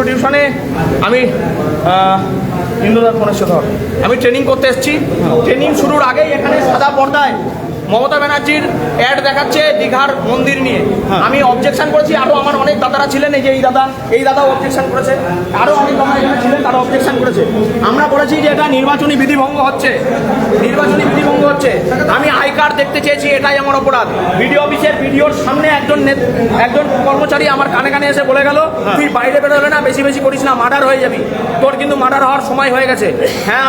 টিউশনে আমি ইন্দুদার ফোনের সাথে আমি ট্রেনিং করতে এসেছি। ট্রেনিং শুরুর আগেই এখানে সাদা পর্দায় মমতা ব্যানার্জির অ্যাড দেখাচ্ছে দীঘার মন্দির নিয়ে। আমি অবজেকশন করেছি, আরও আমার অনেক দাদারা ছিলেন, এই যে এই দাদাও অবজেকশন করেছে, আরও অনেক দাদা এখানে ছিলেন, তারা অবজেকশন করেছে। আমরা বলেছি যে এটা নির্বাচনী বিধিভঙ্গ হচ্ছে, নির্বাচনী বিধিভঙ্গ হচ্ছে। আমি আই কার্ড দেখতে চেয়েছি, এটাই আমার অপরাধ। বিডিও অফিসের বিডিওর সামনে একজন কর্মচারী আমার কানে কানে এসে বলে গেল, তুই বাইরে বেরোলে না, বেশি বেশি করিস না, মার্ডার হয়ে যাবি, তোর কিন্তু মার্ডার হওয়ার সময় হয়ে গেছে। হ্যাঁ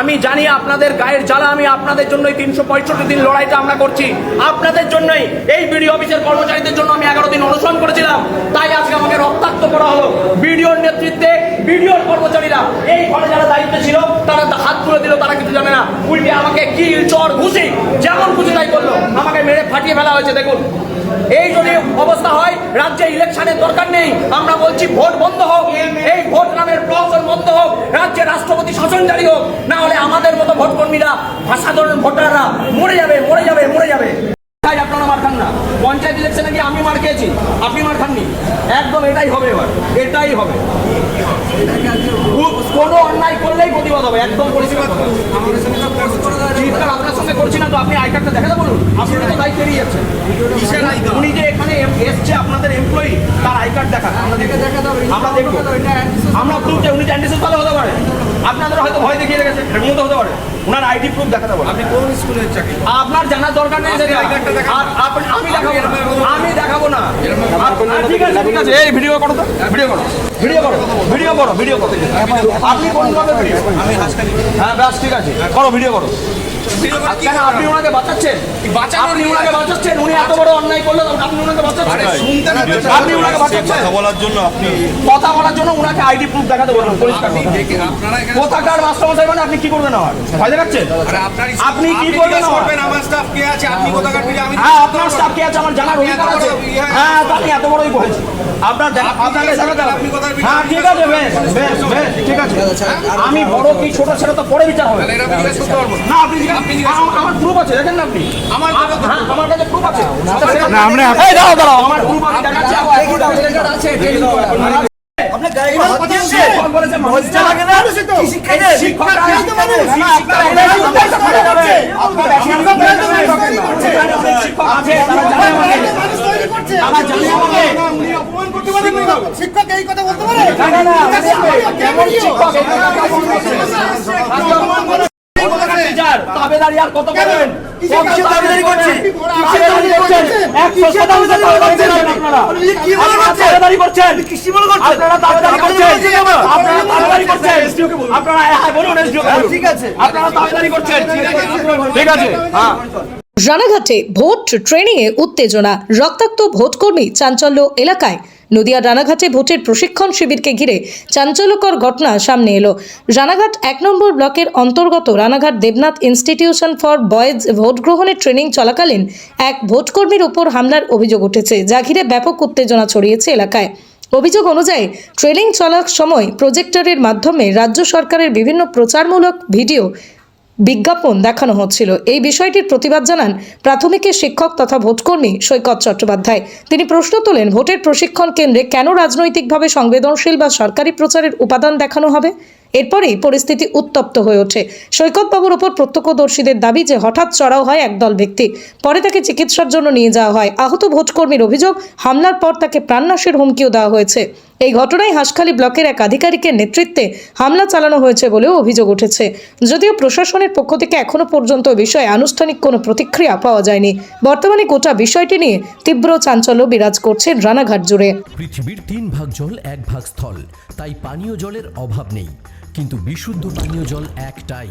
আমি জানি আপনাদের গায়ের জ্বালা, আমি আপনাদের জন্যই 365 দিন লড়াইটা আমরা করছি, আপনাদের জন্যই। এই বিডিও অফিসের কর্মচারীদের জন্য আমি 11 দিন অনশন করেছিলাম, তাই আজকে আমাকে রক্তাক্ত করা হলো। বিডিওর নেতৃত্বে বিডিওর কর্মচারীরা এই ঘরে যারা দায়িত্বে ছিল তারা হাত তুলে দিল, তারা কিছু জানে না, উল্টে আমাকে কিল চর ঘুষি যেমন খুশি তাই করলো, আমাকে মেরে ফাটিয়ে ফেলা হয়েছে। দেখুন, এই যদি অবস্থা হয়, রাজ্যে ইলেকশনের দরকার নেই। আমরা বলছি ভোট বন্ধ হোক, এই ভোট নামের প্রহসন বন্ধ হোক, রাজ্যে রাষ্ট্রপতি শাসন জারি হোক, না হলে আমাদের মতো ভোট কর্মীরা, সাধারণ ভোটাররা মরে যাবে। তাই আপনারা মার খান না। পঞ্চায়েত ইলেকশনে গিয়ে আমি মার খেয়েছি, আপনি মার খাননি। একদম এটাই হবে, এবার এটাই হবে। কোনো অন্যায় করলেই প্রতিবাদ হবে, একদম পরিষ্কার। আপনার সঙ্গে করছি না তো, আপনি আই কার্ডটা দেখাতে বলুন, আপনি তো দায়িত্ব এড়িয়ে যাচ্ছেন। উনি যে এখানে এসছে আপনাদের এমপ্লয়ি, তার আই কার্ড দেখান, আমরা দেখবো, আমরা প্রুফ চাই। উনি ক্যান্ডিডেট ভালো হতে পারে, আপনাদের হয়তো ভয় দেখিয়ে রেখেছে, এমন হতে পারে। ওনার আইডি প্রুফ দেখাতে বলুন। আপনি কোন স্কুলের চাকরি? আপনার জানার দরকার নেই, আমি দেখাবো না। ঠিক আছে, এই ভিডিও করো তো, ভিডিও করো। আপনি কোন ভিডিও? আমি হাসখালি। হ্যাঁ ব্যাস, ঠিক আছে, করো, ভিডিও করো। কেন আপনি ওনাকে বাঁচাচ্ছেন? আপনি ওনাকে বাঁচাচ্ছেন, উনি এত বড় অন্যায় করলো, আপনি ওনাকে বাঁচাচ্ছেন। আপনি ওনাকে বাঁচাচ্ছেন কথা বলার জন্য ওনাকে আইডি প্রুফ দেখাতে বলুন, পরিষ্কার। কোথাকার মাস্টারমশাই মানে আপনি কি করবেন? আমার ভয় দেখাচ্ছেন? আপনি কি করবেন? আমার স্টাফ কে আছে? আপনি কোথাকার? হ্যাঁ, আপনার স্টাফ কে আছে আমার জানার অধিকার আছে। হ্যাঁ, তো আপনি এত বড়ই করেছেন, আপনাকে দেখাতে হবে। হ্যাঁ ঠিক আছে, বেশ ঠিক আছে। আমি বড় কি ছোট সেটা তো পরে বিচার হবে না। আপনি আমার প্রুফ আছে, দেখেন না আপনি, আমার কাছে প্রুফ আছে। না আমরা দাঁড়াও, আমার প্রুফ আমি দেখাচ্ছি। শিক্ষক এই কথা বলতে পারে? দাবিদারি আর কত করবেন? রানাঘাটে ভোট ট্রেনিংয়ে উত্তেজনা, রক্তাক্ত ভোটকর্মী চাঞ্চল্য এলাকায়। নদিয়া রানাঘাটে ভোটের প্রশিক্ষণ শিবিরকে ঘিরে চাঞ্চল্যকর ঘটনা সামনে এলো। রানাঘাট 1 নম্বর ব্লকের অন্তর্গত Ranaghat Debnath institution for boys vote গ্রহণের ট্রেনিং চলাকালীন এক ভোটকর্মীর উপর হামলার অভিযোগ উঠেছে, যা ঘিরে ব্যাপক উত্তেজনা ছড়িয়েছে এলাকায়। অভিযোগ অনুযায়ী ট্রেনিং চলার সময় প্রজেক্টরের মাধ্যমে রাজ্য সরকারের বিভিন্ন প্রচারমূলক ভিডিও বিজ্ঞাপন দেখানো হচ্ছিল। এই বিষয়টির প্রতিবাদ জানান প্রাথমিকের শিক্ষক তথা ভোটকর্মী সৈকত চট্টোপাধ্যায়। তিনি প্রশ্ন তোলেন, ভোটের প্রশিক্ষণ কেন্দ্রে কেন রাজনৈতিকভাবে সংবেদনশীল বা সরকারি প্রচারের উপাদান দেখানো হবে? এরপরেই পরিস্থিতি উত্তপ্ত হয়ে ওঠে। সৈকত বাবুর ওপর প্রত্যক্ষদর্শীদের দাবি যে হঠাৎ চড়াও হয় একদল ব্যক্তি, পরে তাকে চিকিৎসার জন্য নিয়ে যাওয়া হয়। আহত ভোটকর্মীর অভিযোগ, হামলার পর তাকে প্রাণনাশের হুমকিও দেওয়া হয়েছে। এই ঘটনায় হাঁসখালি ব্লকের এক আধিকারিকের নেতৃত্বে হামলা চালানো হয়েছে বলেও অভিযোগ উঠেছে। যদিও প্রশাসনের পক্ষ থেকে এখনো পর্যন্ত বিষয়ে আনুষ্ঠানিক কোনো প্রতিক্রিয়া পাওয়া যায়নি। বর্তমানে গোটা বিষয়টি নিয়ে তীব্র চাঞ্চল্য বিরাজ করছে রানাঘাট জুড়ে। পৃথিবীর 3 ভাগ জল 1 ভাগ স্থল, তাই পানীয় জলের অভাব নেই, কিন্তু বিশুদ্ধ পানীয় জল একটাই,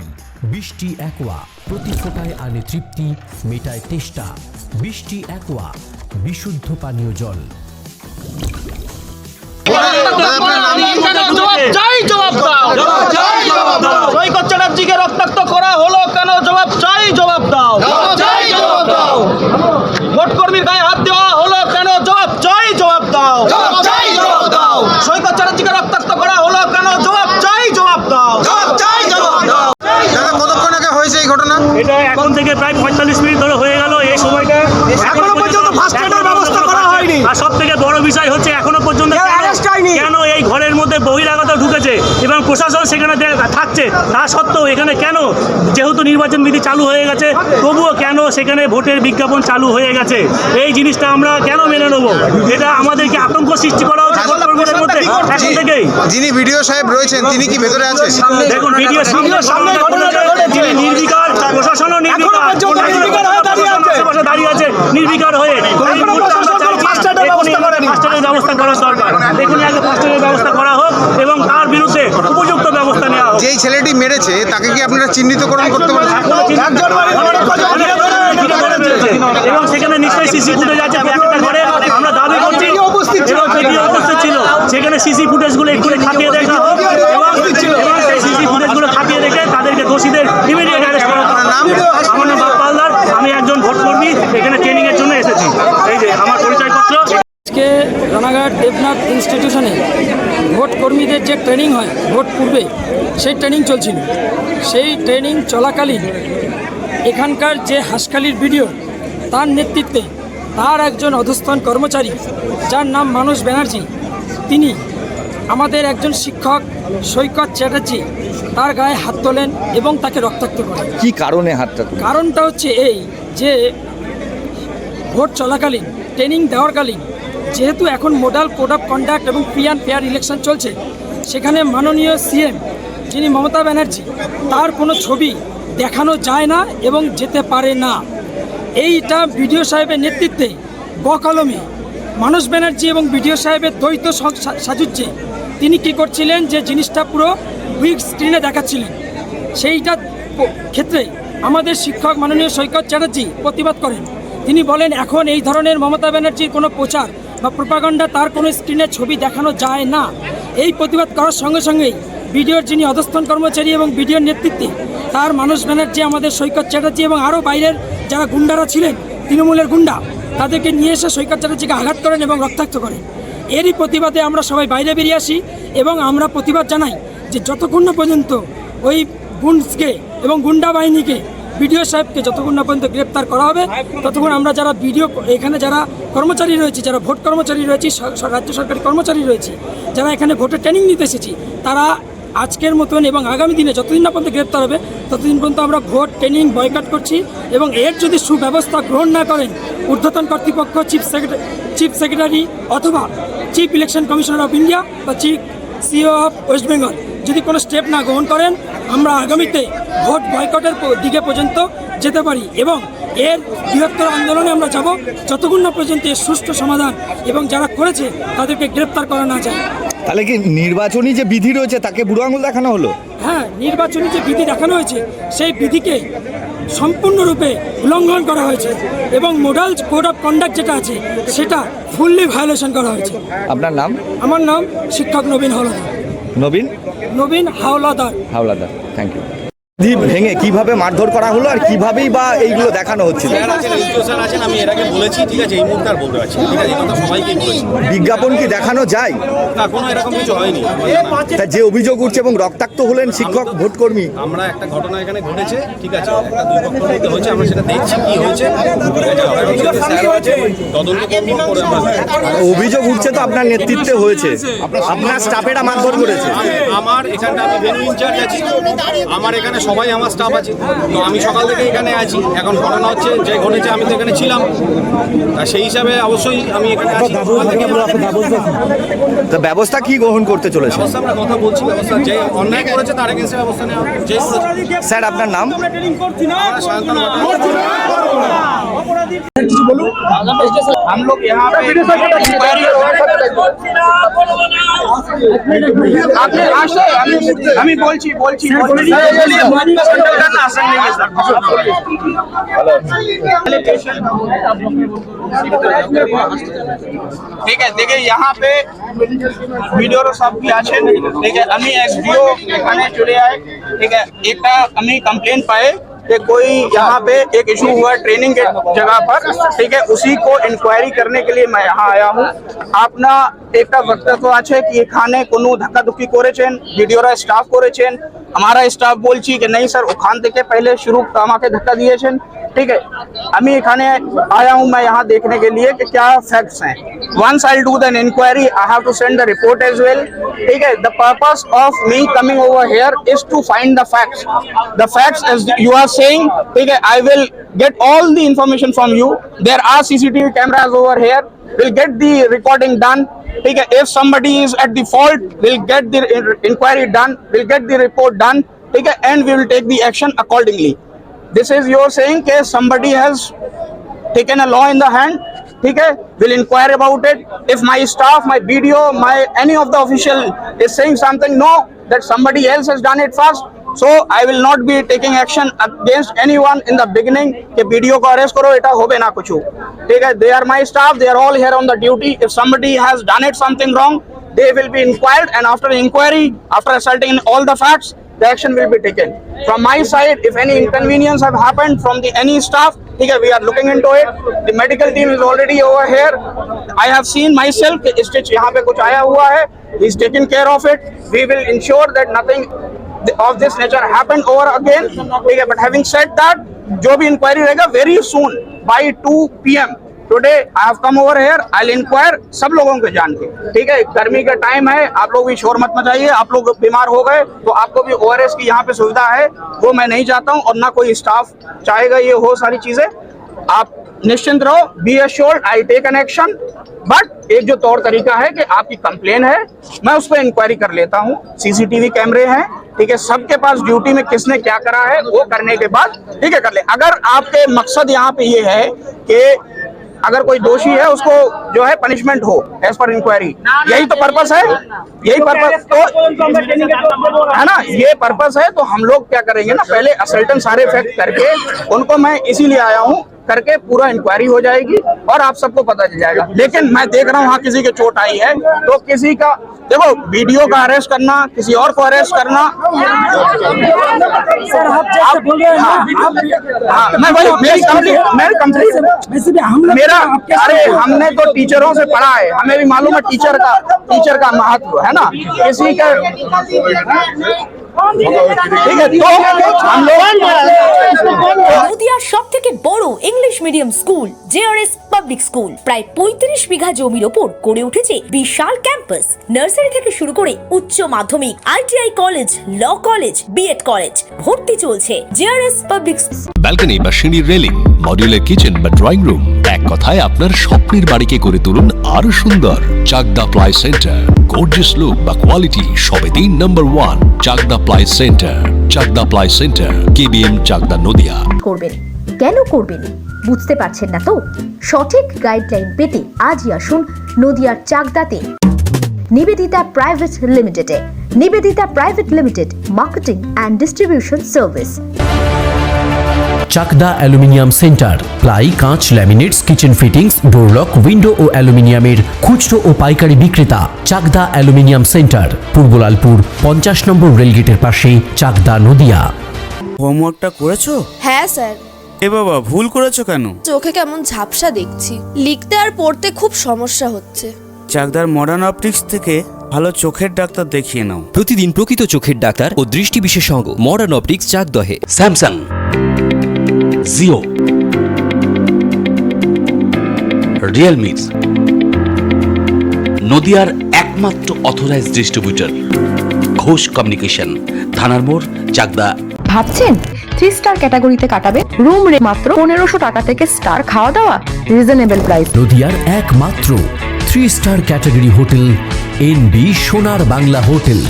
বৃষ্টি অ্যাকোয়া। প্রতি ফোঁটায় আনে তৃপ্তি, মেটায় তেষ্টা। বৃষ্টি অ্যাকোয়া, বিশুদ্ধ পানীয় জল। সৈকত চ্যাটার্জিকে রক্তাক্ত করা হলো কেন? জবাব দাও। ভোটকর্মীর গায়ে হাত দেওয়া হলো কেন? জবাব দাও। সৈকত চ্যাটার্জিকে রক্তাক্ত করা হলো কেন? জবাব দাও। কতক্ষণ আগে হয়েছে এই ঘটনা? এটা এখন থেকে প্রায় 45 মিনিট ধরে হয়ে গেল। এই সময়টা এখনো পর্যন্ত ফার্স্ট এডের ব্যবস্থা করা হয়নি। আর সব থেকে বড় বিষয় হচ্ছে এখনো পর্যন্ত কেন এই ঘরে মধ্যে বহিরাগত ঢুকেছে এবং প্রশাসন সেখানে থাকছে, তা সত্ত্বেও এখানে কেন, যেহেতু নির্বাচন বিধি চালু হয়ে গেছে তবুও কেন সেখানে ভোটের বিজ্ঞাপন চালু হয়ে গেছে? এই জিনিসটা আমরা কেন মেনে নেবো? এটা আমাদেরকে আতঙ্ক সৃষ্টি করা হচ্ছে ভোটকর্মীদের মধ্যে এখন থেকেই। যিনি ভিডিও সাহেব রয়েছেন তিনি কি ভেতরে আছেন? দেখুন ভিডিও যিনি নির্বিকার, প্রশাসনও নির্বিকার, আশেপাশে দাঁড়িয়ে আছে নির্বিকার হয়ে। ফাস্ট্যাগের ব্যবস্থা করার দরকার, এখনই আগে ফাস্ট্যাগের ব্যবস্থা করা হোক এবং তার বিরুদ্ধে উপযুক্ত ব্যবস্থা নেওয়া হোক। যেই ছেলেটি মেরেছে তাকে কি আপনারা চিহ্নিতকরণ করতে পারেন? এবং সেখানে নিশ্চয়ই সিসি ফুটেজ আছে প্রত্যেকটা ঘরে, আমরা দাবি করছি এবং ভিডিও উপস্থিত ছিল, সেখানে সিসি ফুটেজগুলো একটু খাতিয়ে দেখা হোক এবং সেই সিসি ফুটেজগুলো খাতিয়ে দেখে তাদেরকে দোষীদের ইমিডিয়েট অ্যারেস্ট করা হোক। আমার নাম বাপ্পা হালদার, আমি একজন ভোটকর্মী, এখানে ট্রেনিংয়ের জন্য এসেছি। এই যে আমার পরিচয়পত্র। আজকে রানাঘাট দেবনাথ ইনস্টিটিউশনে ভোট কর্মীদের যে ট্রেনিং হয় ভোট পূর্বে, সেই ট্রেনিং চলছিল। সেই ট্রেনিং চলাকালীন এখানকার যে হাসখালির ভিডিও, তার নেতৃত্বে তার একজন অধস্তন কর্মচারী যার নাম মানস ব্যানার্জি, তিনি আমাদের একজন শিক্ষক সৈকত চ্যাটার্জি তার গায়ে হাত তোলেন এবং তাকে রক্তাক্ত করেন। কি কারণে হাতটা? কারণটা হচ্ছে এই যে ভোট চলাকালীন, ট্রেনিং দেওয়ারকালীন, যেহেতু এখন মডেল কোড অফ কন্ডাক্ট এবং ফ্রি অ্যান্ড ফেয়ার ইলেকশন চলছে, সেখানে মাননীয় সিএম যিনি মমতা ব্যানার্জি, তার কোনো ছবি দেখানো যায় না এবং যেতে পারে না। এইটা বিডিও সাহেবের নেতৃত্বে বকলমে মানস ব্যানার্জি এবং বিডিও সাহেবের দ্বৈত সাজুজ্যে তিনি কী করছিলেন, যে জিনিসটা পুরো উইক স্ক্রিনে দেখাচ্ছিলেন। সেইটা ক্ষেত্রে আমাদের শিক্ষক মাননীয় সৈকত চ্যাটার্জি প্রতিবাদ করেন। তিনি বলেন এখন এই ধরনের মমতা ব্যানার্জির কোনো প্রচার বা প্রোপাগান্ডা, তার কোনো স্ক্রিনে ছবি দেখানো যায় না। এই প্রতিবাদ করার সঙ্গে সঙ্গেই বিডিওর যিনি অধস্তন কর্মচারী এবং বিডিওর নেতৃত্বে তার মানস ব্যানার্জি, আমাদের সৈকত চ্যাটার্জি এবং আরও বাইরের যারা গুন্ডারা ছিলেন, তৃণমূলের গুন্ডা, তাদেরকে নিয়ে এসে সৈকত চ্যাটার্জিকে আঘাত করেন এবং রক্তাক্ত করেন। এরই প্রতিবাদে আমরা সবাই বাইরে বেরিয়ে আসি এবং আমরা প্রতিবাদ জানাই যে যতক্ষণ না পর্যন্ত ওই গুন্ডসকে এবং গুন্ডা বাহিনীকে, বিডিও সাহেবকে যতক্ষণ না পর্যন্ত গ্রেপ্তার করা হবে, ততক্ষণ আমরা যারা বিডিও, এখানে যারা কর্মচারী রয়েছে, যারা ভোট কর্মচারী রয়েছে, রাজ্য সরকারি কর্মচারী রয়েছে, যারা এখানে ভোটের ট্রেনিং নিতে এসেছি, তারা আজকের মতন এবং আগামী দিনে যতদিন না পর্যন্ত গ্রেপ্তার হবে ততদিন পর্যন্ত আমরা ভোট ট্রেনিং বয়কট করছি। এবং এর যদি সুব্যবস্থা গ্রহণ না করেন ঊর্ধ্বতন কর্তৃপক্ষ, চিফ সেক্রেটারি অথবা chief election commissioner of India বা chief CEO of West Bengal যদি কোনো স্টেপ না গ্রহণ করেন, আমরা আগামীতে ভোট বয়কটের দিকে পর্যন্ত যেতে পারি এবং এর বৃহত্তর আন্দোলনে আমরা যাব যতক্ষণ না পর্যন্ত এর সুষ্ঠু সমাধান এবং যারা করেছে তাদেরকে গ্রেপ্তার করা না যায়। তাহলে কি নির্বাচনী যে বিধি রয়েছে তাকে বুড়ো আঙুল দেখানো হলো? হ্যাঁ, নির্বাচনী যে বিধি দেখানো হয়েছে সেই বিধিকে সম্পূর্ণরূপে উল্লঙ্ঘন করা হয়েছে এবং মডেল কোড অফ কন্ডাক্ট যেটা আছে সেটা ফুললি ভায়োলেশন করা হয়েছে। আপনার নাম? আমার নাম শিক্ষক নবীন হাওলাদার। নবীন হাওলাদার। Thank you. ভেঙে কিভাবে মারধর করা হলো আর কিভাবেই বা এইগুলো দেখানো হচ্ছিল? আমি এর আগে বলেছি, ঠিক আছে, এই মুহূর্তে আর বলতে পারছি, ঠিক আছে, এই কথা সবাইকেই বলেছি। বিজ্ঞাপন কি দেখানো যায়? না, কোনো এরকম কিছু হয়নি। তা যে অভিযোগ উঠছে এবং রক্তাক্ত হলেন শিক্ষক ভোটকর্মী, আমরা একটা ঘটনা এখানে ঘটেছে, ঠিক আছে, একটা দুই পক্ষের মধ্যে হয়েছে, আমরা সেটা দেখছি কি হয়েছে, স্যার আছে তদন্ত করবো করে আমরা। অভিযোগ উঠছে তো আপনার নেতৃত্বে হয়েছে, আপনার স্টাফেরা মারধর করেছে। আমার এখানটা আমি ভেন্যু ইনচার্জ আছি, আমার এখানে সবাই আমার স্টাফ আছে, তো আমি সকাল থেকে এখানে আছি। এখন ঘটনা হচ্ছে যে ঘটেছে, আমি তো এখানে ছিলাম, সেই হিসাবে অবশ্যই আমি এখানে আছি। তা ব্যবস্থা কি গ্রহণ করতে চলেছে? ব্যবস্থা আমরা কথা বলছি, ব্যবস্থা যে অন্যায় করেছে তার এগেন্সে ব্যবস্থা নেওয়া যে। স্যার আপনার নাম? हम लोग यहाँ पे আমি বলছি ঠিক আছে, দেখে यहाँ पे ভিডিও সব কি আছেন, ঠিক আছে, আমি এসডিও এখানে চলে আয়, ঠিক আছে, একটা আমি কমপ্লেন পাए कि कोई यहाँ पे एक इशू हुआ ट्रेनिंग के जगह पर, ठीक है, उसी को इंक्वायरी करने के लिए मैं यहाँ आया हूँ। আপনা একটা বক্তব্য আছে কি এখানে কোনো ধাক্কাধুক্কি করেছেন, ভিডিওরা স্টাফ করেছেন, हमारा स्टाफ বলছি कि नहीं सर, ওখান থেকে पहले शुरू আমাকে ধাক্কা দিয়েছেন, ठीक है আমি এখানে आया हूँ मैं यहाँ देखने के लिए कि क्या फैक्ट्स हैं once I'll do an inquiry I have to send the report as well ठीक है the purpose of me coming over here is to find the facts as you are saying ठीक है I will get all the information from you there are CCTV cameras over here we'll get the recording done ठीक है if somebody is at the fault we'll get the inquiry done we'll get the report done ठीक है and we will take the action accordingly this is your saying कि somebody has taken a law in the hand ठीक है will inquire about it if my staff my BDO my any of the official is saying something no that somebody else has done it first so I will not be taking action against anyone in the beginning कि BDO को arrest करो एटा होबे ना कुछ ठीक है they are my staff they are all here on the duty if somebody has done it something wrong they will be inquired and after inquiry after ascertaining all the facts the action will be taken from my side if any inconvenience have happened from the any staff okay we are looking into it the medical team is already over here I have seen myself कि stitch यहाँ पे कुछ आया हुआ है he is taking care of it we will ensure that nothing of this nature happened over again okay but having said that जो भी inquiry रहेगा very soon by 2 PM today I have come over here I will inquire सब लोगों को जान के ठीक है गर्मी का टाइम है आप लोग भी शोर मत मचाइए आप लोग बीमार हो गए तो आपको भी ORS की यहाँ पे सुविधा है वो मैं नहीं चाहता हूँ और ना कोई स्टाफ चाहेगा ये हो सारी चीजें आप निश्चिंत रहो be assured I take an action but एक जो तौर तरीका है कि आपकी कंप्लेन है मैं उस पर इंक्वायरी कर लेता हूँ CCTV कैमरे हैं ठीक है सबके पास ड्यूटी में किसने क्या करा है वो करने के बाद ठीक है कर ले अगर आपके मकसद यहाँ पे ये है कि अगर कोई दोषी है उसको जो है पनिशमेंट हो एज पर इंक्वायरी यही तो पर्पस है यही पर्पस तो है ना ये पर्पस है तो हम लोग क्या करेंगे ना पहले असल्टन सारे फैक्ट करके उनको मैं इसीलिए आया हूँ करके पूरा इंक्वायरी हो जाएगी और आप सबको पता चल जाएगा लेकिन मैं देख रहा हूँ हाँ किसी के चोट आई है तो किसी का देखो वीडियो का अरेस्ट करना किसी और को अरेस्ट करना सर आप जैसे बोल रहे हैं हाँ मैं वही मेरी कंप्लीट मेरा अरे हमने तो टीचरों से पढ़ा है हमें भी मालूम है टीचर का महत्व है ना किसी का ठीक है तो हम लोग নদিয়ার সবথেকে বড় English medium school JRS public school প্রায় 35 বিঘা জমির ওপর গড়ে উঠেছে বিশাল ক্যাম্পাস নার্সারি থেকে শুরু করে উচ্চ মাধ্যমিক ITI college law college BEd college ভর্তি চলছে জেআরএস পাবলিক ব্যালকনি বা সিঁড়ির রেলিং মডিউলার কিচেন বা ড্রয়িং রুম এক কথায় আপনার স্বপ্নের বাড়িকে করে তুলুন আরো সুন্দর Chakdah ply centre gorgeous look বা কোয়ালিটি সবে 3 নম্বর 1 Chakdah ply centre KBM Chakdah Nadia করবেন কেন করবেন বুঝতে পারছেন না তো সঠিক গাইডলাইন পেতে আজই আসুন নদিয়ার চাকদাতে নিবেদিতা প্রাইভেট লিমিটেডে Nivedita private limited marketing and distribution service Chakdah aluminium centre ply কাঁচ laminates kitchen fittings door lock window ও অ্যালুমিনিয়ামের খুচরো ও পাইকারি বিক্রেতা Chakdah aluminium centre Purbalalpur 50 number রেলগেটের পাশে চাকদা নদিয়া হোমওয়ার্কটা করেছো? হ্যাঁ স্যার। এ বাবা ভুল করেছো কেন? চোখে কেমন ঝাপসা দেখছি, লিখতে আর পড়তে খুব সমস্যা হচ্ছে। চাকদার মডার্ন অপটিক্স থেকে ভালো চোখের ডাক্তার দেখিয়ে নাও। প্রতিদিন প্রকৃত চোখের ডাক্তার ও দৃষ্টি বিশেষজ্ঞ মডার্ন অপটিক্স চাকদহে। স্যামসাং, জিও, রিয়েলমি, নদিয়ার একমাত্র অথরাইজড ডিস্ট্রিবিউটর ঘোষ কমিউনিকেশন, থানার মোড়, চাকদা। ভাবছেন 3 স্টার ক্যাটাগরিতে কাটাবেন? রুম রে মাত্র 1500 টাকা থেকে স্টার, খাওয়া দাওয়া রিজনেবল প্রাইস। নদিয়ার একমাত্র 3 স্টার ক্যাটাগরি হোটেল এনবি সোনার বাংলা হোটেল,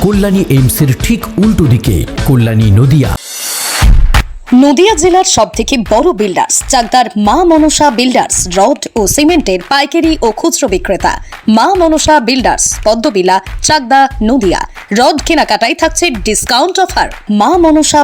কল্যাণী এইমসের ঠিক উল্টো দিকে, কল্যাণী নদিয়া। নদিয়া জেলার সবথেকে বড় বিল্ডার্স চাকদার মা মনসা বিল্ডার্স রড ও সিমেন্টের পাইকারি ও খুচরো বিক্রেতা মা মনসা বিল্ডার্স পদ্মবিলা চাকদা নদিয়া। রড কেনাকাটায় থাকছে ডিসকাউন্ট অফার। মা মনসা